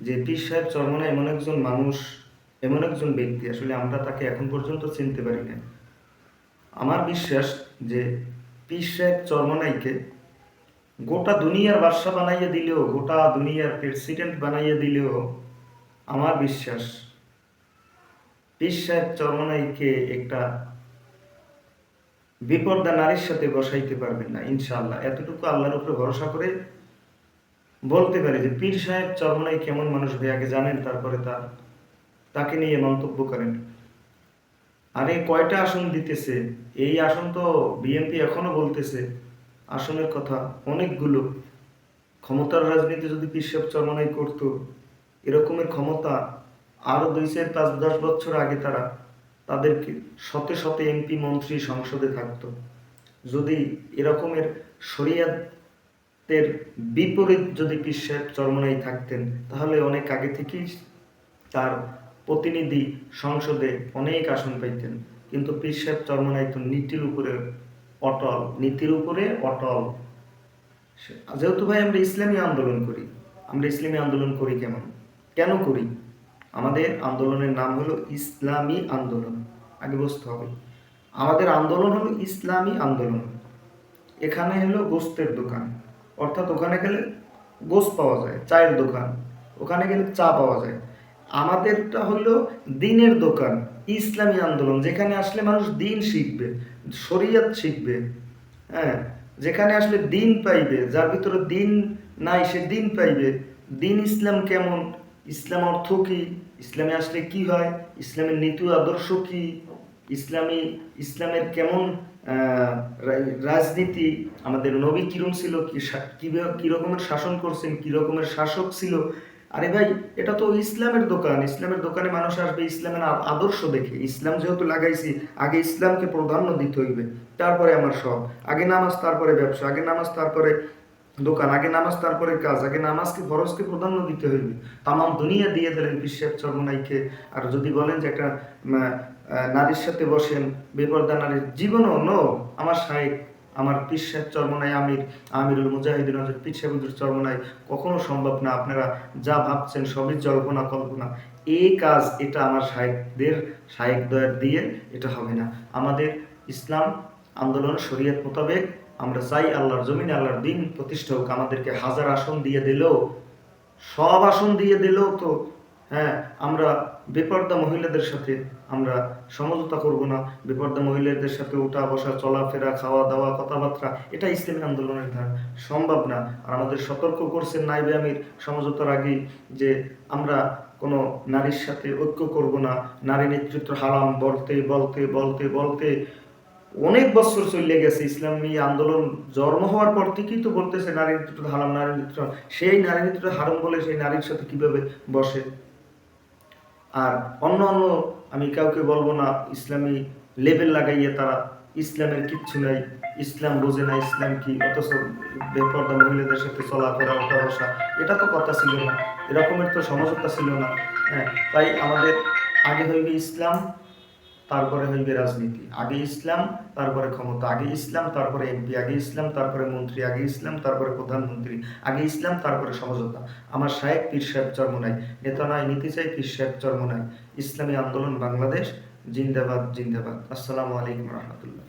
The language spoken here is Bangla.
যে পীর সাহেব চরমনাই এমন একজন মানুষ, এমন একজন ব্যক্তি, আসলে আমরা তাকে এখন পর্যন্ত চিনতে পারি না। আমার বিশ্বাস যে পীর সাহেব চরমনাইকে গোটা দুনিয়ার বাদশা বানাইয়ে দিলেও, গোটা দুনিয়ার প্রেসিডেন্ট বানাইয়ে দিলেও আমার বিশ্বাস পীর সাহেব চরমনাইকে একটা বিপর্দা নারীর সাথে বসাইতে পারবেন না ইনশাআল্লাহ। এতটুকু আল্লাহর উপরে ভরসা করে বলতে পারি যে পীর সাহেব চরমনাই কেমন মানুষ ভাই আগে জানেন, তারপরে তাকে নিয়ে মন্তব্য করেন। আরে কয়টা আসন দিতেছে, এই আসন তো বিএনপি এখনো বলতেছে আসনের কথা অনেকগুলো। ক্ষমতার রাজনীতি যদি পীর সাহেব চরমনাই করতো, এরকমের ক্ষমতা আরো 2, 4, 5, 10 বছর আগে তাদেরকে শতে শতে এমপি মন্ত্রী সংসদে থাকতো। যদি এরকমের শরিয়াতের বিপরীত যদি পীর সাহেব চরমনাই থাকতেন, তাহলে অনেক আগে থেকেই তার প্রতিনিধি সংসদে অনেক আসন পাইতেন। কিন্তু পীর সাহেব চরমনাই তো নীতির উপরে অটল, নীতির উপরে অটল। যেহেতু ভাই আমরা ইসলামী আন্দোলন করি, আমরা ইসলামী আন্দোলন করি কেন করি? আমাদের আন্দোলনের নাম হলো ইসলামী আন্দোলন। আগে বুঝতে হবে, আমাদের আন্দোলন হলো ইসলামী আন্দোলন। এখানে হলো গোস্তের দোকান, অর্থাৎ ওখানে গেলে গোস্ত পাওয়া যায়, চায়ের দোকান, ওখানে গেলে চা পাওয়া যায়। আমাদেরটা হলো দিনের দোকান, ইসলামী আন্দোলন, যেখানে আসলে মানুষ দিন শিখবে, শরিয়ত শিখবে। হ্যাঁ, যেখানে আসলে দিন পাইবে, যার ভিতরে দিন নাই সে দিন পাইবে। দিন ইসলাম কেমন, ইসলাম অর্থ কি, ইসলামে আসলে কি হয়, ইসলামের নীতি আদর্শ কি, ইসলামের কেমন রাজনীতি, আমাদের নবী কিরম ছিল, কি রকমের শাসন করছেন, কি রকমের শাসক ছিল। আরে ভাই, এটা তো ইসলামের দোকান, ইসলামের দোকানে মানুষ আসবে ইসলামের আদর্শ দেখে। ইসলাম যেহেতু লাগাইছি, আগে ইসলামকে প্রাধান্য দিতে হইবে, তারপরে আমার সব। আগে নামাজ, তারপরে ব্যবসা, আগে নামাজ, তারপরে দোকান, আগে নামাজ, তারপরে কাজ, আগে নামাজকে ফরজকে প্রাধান্য দিতে হইবে। তামাম দুনিয়া দিয়ে দিলেন পীর সাহেব চরমনাইকে। আর যদি বলেন যে একটা নারীর সাথে বসেন, বেপরদা নারীর জীবনও নো। আমার শায়েখ, আমার পীর সাহেব চরমনাই আমিরুল মুজাহিদিন হযরত পীর সাহেব চরমনাই কখনো সম্ভব না। আপনারা যা ভাবছেন সবই জল্পনা কল্পনা। এই কাজ এটা আমার শায়েখ দয়ার দিয়ে এটা হবে না। আমাদের ইসলাম আন্দোলন শরীয়ত মোতাবেক আমরা চাই আল্লাহর জমিনে আল্লাহর দিন প্রতিষ্ঠা হোক। আমাদেরকে 1000 আসন দিয়ে দিলেও, সব আসন দিয়ে দিলেও তো হ্যাঁ, আমরা বেপর্দা মহিলাদের সাথে আমরা সমঝোতা করব না। বেপর্দা মহিলাদের সাথে উঠা বসা, চলাফেরা, খাওয়া দাওয়া, কথাবার্তা, এটা ইসলামী আন্দোলনের ধারা সম্ভব না। আর আমাদের সতর্ক করছেন নাইবে আমির সমঝোতার আগেই যে আমরা কোনো নারীর সাথে ঐক্য করব না। নারী নেতৃত্ব হারাম বলতে বলতে বলতে বলতে অনেক বছর চলে গেছে। ইসলামী আন্দোলন জন্ম হওয়ার পর থেকেই তো বলতেছে নারী নেতৃত্ব হারাম, নারী নেতৃত্ব। সেই নারী নেতৃত্ব হারাম বলে সেই নারীর সাথে কিভাবে বসে? আর অন্য আমি কাউকে বলবো না ইসলামী লেবেল লাগাইয়ে তারা ইসলামের কিচ্ছু নাই, ইসলাম বোঝে না, ইসলাম কি, অথচ বেপর্দা মহিলাদের সাথে চলাফেরা, ওঠা বসা, এটা তো কথা ছিল না, এরকমের তো সমঝোতা ছিল না। হ্যাঁ, তাই আমাদের আগে হইবে ইসলাম, তারপরে হইবে রাজনীতি। আগে ইসলাম, তারপরে ক্ষমতা। আগে ইসলাম, তারপরে এমপি। আগে ইসলাম, তারপরে মন্ত্রী। আগে ইসলাম, তারপরে প্রধানমন্ত্রী। আগে ইসলাম, তারপরে সমঝোতা। আমার শায়েখ পীর সাহেব চরমনাই, নেতা নয় নীতি চাই, পীর সাহেব চরমনাই। ইসলামী আন্দোলন বাংলাদেশ জিন্দাবাদ, জিন্দাবাদ। আসসালামু আলাইকুম রহমতুল্লাহ।